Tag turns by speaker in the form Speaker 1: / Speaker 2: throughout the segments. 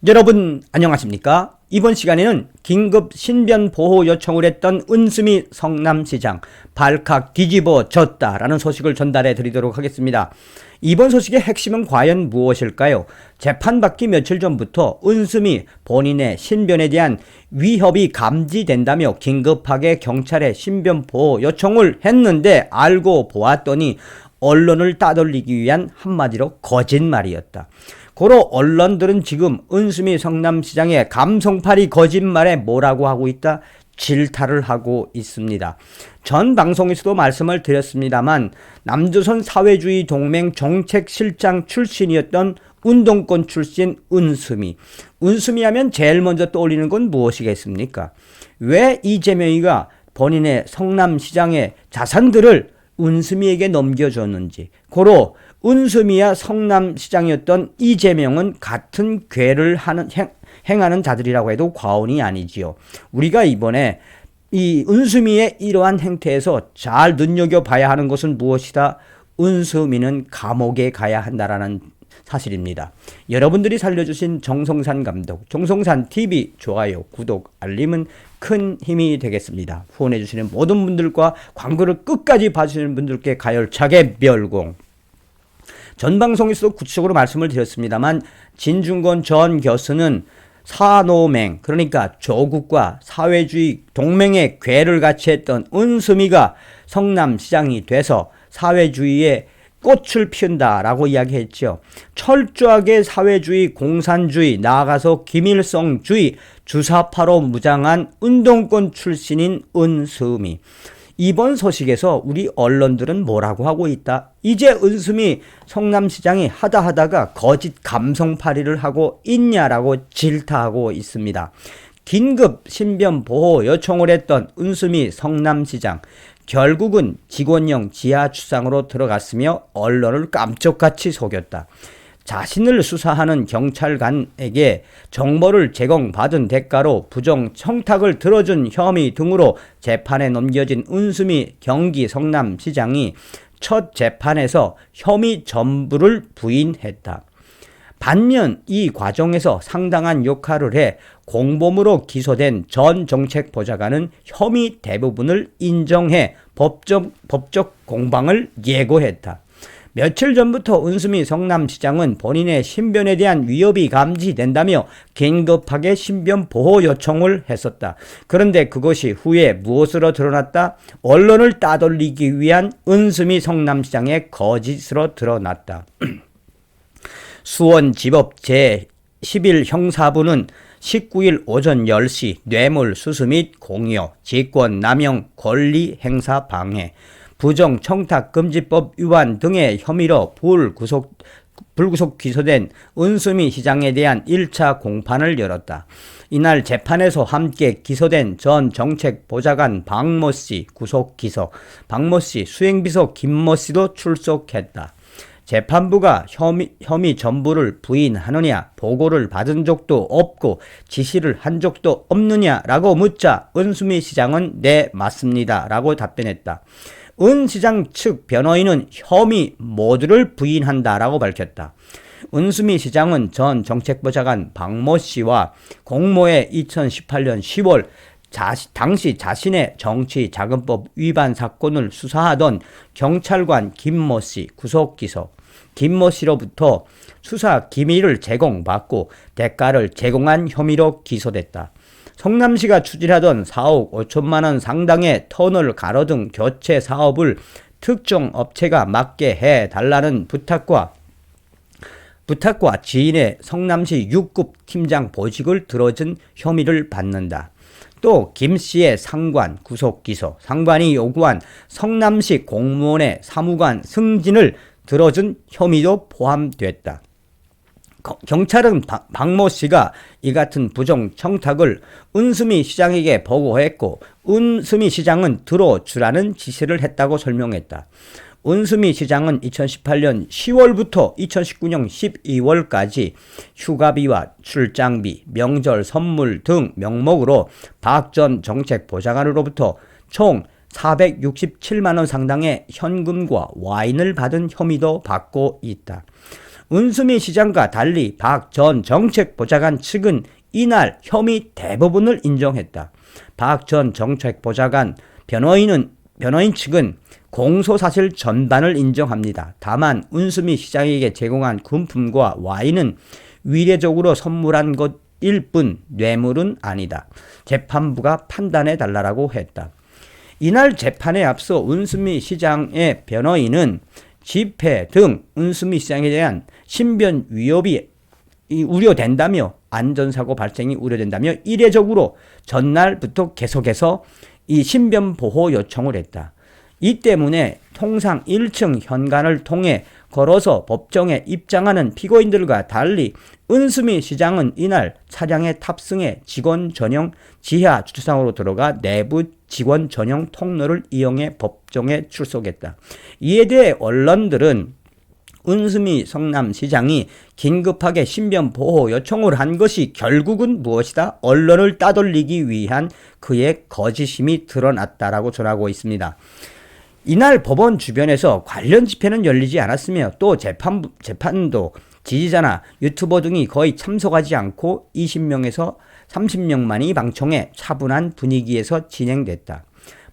Speaker 1: 여러분 안녕하십니까? 이번 시간에는 긴급 신변 보호 요청을 했던 은수미 성남시장 발칵 뒤집어졌다라는 소식을 전달해 드리도록 하겠습니다. 이번 소식의 핵심은 과연 무엇일까요? 재판받기 며칠 전부터 은수미 본인의 신변에 대한 위협이 감지된다며 긴급하게 경찰에 신변 보호 요청을 했는데 알고 보았더니 언론을 따돌리기 위한 한마디로 거짓말이었다. 고로 언론들은 지금 은수미 성남시장의 감성팔이 거짓말에 뭐라고 하고 있다? 질타를 하고 있습니다. 전 방송에서도 말씀을 드렸습니다만 남조선 사회주의 동맹 정책실장 출신이었던 운동권 출신 은수미. 은수미 하면 제일 먼저 떠올리는 건 무엇이겠습니까? 왜 이재명이가 본인의 성남시장의 자산들을 은수미에게 넘겨줬는지, 고로 은수미와 성남시장이었던 이재명은 같은 괴를 행하는 자들이라고 해도 과언이 아니지요. 우리가 이번에 이 은수미의 이러한 행태에서 잘 눈여겨봐야 하는 것은 무엇이다? 은수미는 감옥에 가야 한다라는 사실입니다. 여러분들이 살려주신 정성산 감독, 정성산 TV 좋아요, 구독, 알림은 큰 힘이 되겠습니다. 후원해주시는 모든 분들과 광고를 끝까지 봐주시는 분들께 가열차게 멸공. 전 방송에서도 구체적으로 말씀을 드렸습니다만 진중권 전 교수는 사노맹, 그러니까 조국과 사회주의 동맹의 괴를 같이 했던 은수미가 성남시장이 돼서 사회주의의 꽃을 피운다라고 이야기했죠. 철저하게 사회주의, 공산주의, 나아가서 김일성주의, 주사파로 무장한 운동권 출신인 은수미. 이번 소식에서 우리 언론들은 뭐라고 하고 있다? 이제 은수미 성남시장이 하다가 거짓 감성팔이를 하고 있냐라고 질타하고 있습니다. 긴급 신변 보호 요청을 했던 은수미 성남시장, 결국은 직원형 지하주상으로 들어갔으며 언론을 깜짝같이 속였다. 자신을 수사하는 경찰관에게 정보를 제공받은 대가로 부정 청탁을 들어준 혐의 등으로 재판에 넘겨진 은수미 경기 성남시장이 첫 재판에서 혐의 전부를 부인했다. 반면 이 과정에서 상당한 역할을 해 공범으로 기소된 전 정책보좌관은 혐의 대부분을 인정해 법적 공방을 예고했다. 며칠 전부터 은수미 성남시장은 본인의 신변에 대한 위협이 감지된다며 긴급하게 신변 보호 요청을 했었다. 그런데 그것이 후에 무엇으로 드러났다? 언론을 따돌리기 위한 은수미 성남시장의 거짓으로 드러났다. 수원지법 제11 형사부는 19일 오전 10시 뇌물 수수 및 공여, 직권남용, 권리행사 방해, 부정청탁금지법 위반 등의 혐의로 불구속 기소된 은수미 시장에 대한 1차 공판을 열었다. 이날 재판에서 함께 기소된 전 정책보좌관 박모씨 구속 기소, 박모씨 수행비서 김모씨도 출석했다. 재판부가 혐의 전부를 부인하느냐, 보고를 받은 적도 없고 지시를 한 적도 없느냐라고 묻자 은수미 시장은 네, 맞습니다 라고 답변했다. 은 시장 측 변호인은 혐의 모두를 부인한다라고 밝혔다. 은수미 시장은 전 정책보좌관 박모 씨와 공모의 2018년 10월 당시 자신의 정치자금법 위반 사건을 수사하던 경찰관 김모 씨 구속 기소, 김모 씨로부터 수사 기밀을 제공받고 대가를 제공한 혐의로 기소됐다. 성남시가 추진하던 4억 5천만 원 상당의 터널 가로 등 교체 사업을 특정 업체가 맡게 해달라는 부탁과 지인의 성남시 6급 팀장 보직을 들어준 혐의를 받는다. 또 김씨의 상관 구속 기소, 상관이 요구한 성남시 공무원의 사무관 승진을 들어준 혐의도 포함됐다. 경찰은 박모 씨가 이 같은 부정 청탁을 은수미 시장에게 보고했고 은수미 시장은 들어주라는 지시를 했다고 설명했다. 은수미 시장은 2018년 10월부터 2019년 12월까지 휴가비와 출장비, 명절 선물 등 명목으로 박 전 정책보좌관으로부터 총 467만 원 상당의 현금과 와인을 받은 혐의도 받고 있다. 은수미 시장과 달리 박 전 정책보좌관 측은 이날 혐의 대부분을 인정했다. 박 전 정책보좌관 변호인 측은 공소사실 전반을 인정합니다. 다만 은수미 시장에게 제공한 금품과 와인은 위례적으로 선물한 것일 뿐 뇌물은 아니다. 재판부가 판단해 달라고 했다. 이날 재판에 앞서 은수미 시장의 변호인은 집회 등 은수미 시장에 대한 신변 위협이 우려된다며 안전사고 발생이 우려된다며 이례적으로 전날부터 계속해서 이 신변 보호 요청을 했다. 이 때문에 통상 1층 현관을 통해 걸어서 법정에 입장하는 피고인들과 달리 은수미 시장은 이날 차량에 탑승해 직원 전용 지하 주차장으로 들어가 내부 직원 전용 통로를 이용해 법정에 출석했다. 이에 대해 언론들은 은수미 성남시장이 긴급하게 신변 보호 요청을 한 것이 결국은 무엇이다? 언론을 따돌리기 위한 그의 거짓임이 드러났다라고 전하고 있습니다. 이날 법원 주변에서 관련 집회는 열리지 않았으며 또 재판도 지지자나 유튜버 등이 거의 참석하지 않고 20명에서 30명만이 방청해 차분한 분위기에서 진행됐다.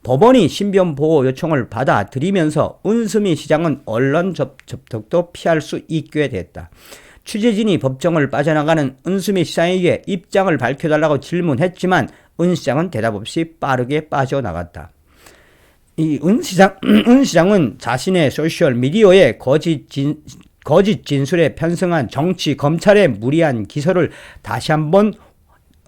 Speaker 1: 법원이 신변 보호 요청을 받아들이면서 은수미 시장은 언론 접촉도 피할 수 있게 됐다. 취재진이 법정을 빠져나가는 은수미 시장에게 입장을 밝혀달라고 질문했지만 은 시장은 대답 없이 빠르게 빠져나갔다. 이 은 시장은 자신의 소셜 미디어에 거짓 진술에 편승한 정치 검찰의 무리한 기소를 다시 한번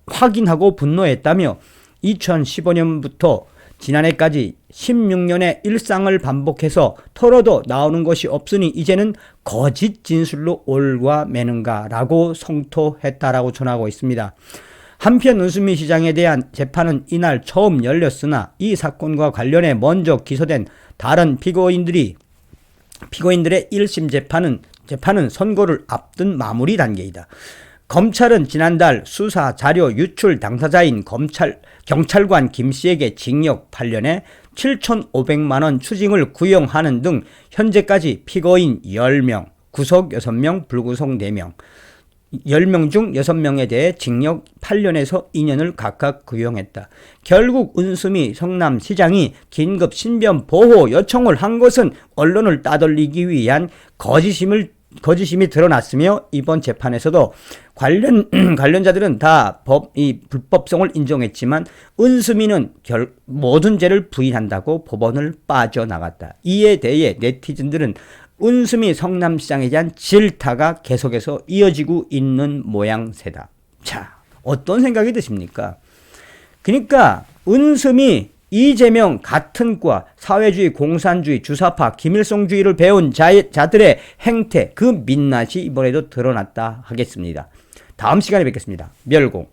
Speaker 1: 확인하고 분노했다며 2015년부터 지난해까지 16년의 일상을 반복해서 털어도 나오는 것이 없으니 이제는 거짓 진술로 올과매는가라고 성토했다라고 전하고 있습니다. 한편 은수미 시장에 대한 재판은 이날 처음 열렸으나 이 사건과 관련해 먼저 기소된 다른 피고인들의 1심 재판은 선고를 앞둔 마무리 단계이다. 검찰은 지난달 수사 자료 유출 당사자인 경찰관 김씨에게 징역 8년에 7,500만 원 추징을 구형하는 등 현재까지 피고인 10명, 구속 6명, 불구속 4명, 10명 중 6명에 대해 징역 8년에서 2년을 각각 구형했다. 결국 은수미 성남시장이 긴급 신변 보호 요청을 한 것은 언론을 따돌리기 위한 거짓임이 드러났으며 이번 재판에서도 관련자들은 다 불법성을 인정했지만 은수미는 모든 죄를 부인한다고 법원을 빠져나갔다. 이에 대해 네티즌들은 은수미 성남시장에 대한 질타가 계속해서 이어지고 있는 모양새다. 자, 어떤 생각이 드십니까? 그러니까 은수미, 이재명 같은 과 사회주의, 공산주의, 주사파, 김일성주의를 배운 자들의 행태, 그 민낯이 이번에도 드러났다 하겠습니다. 다음 시간에 뵙겠습니다. 멸공.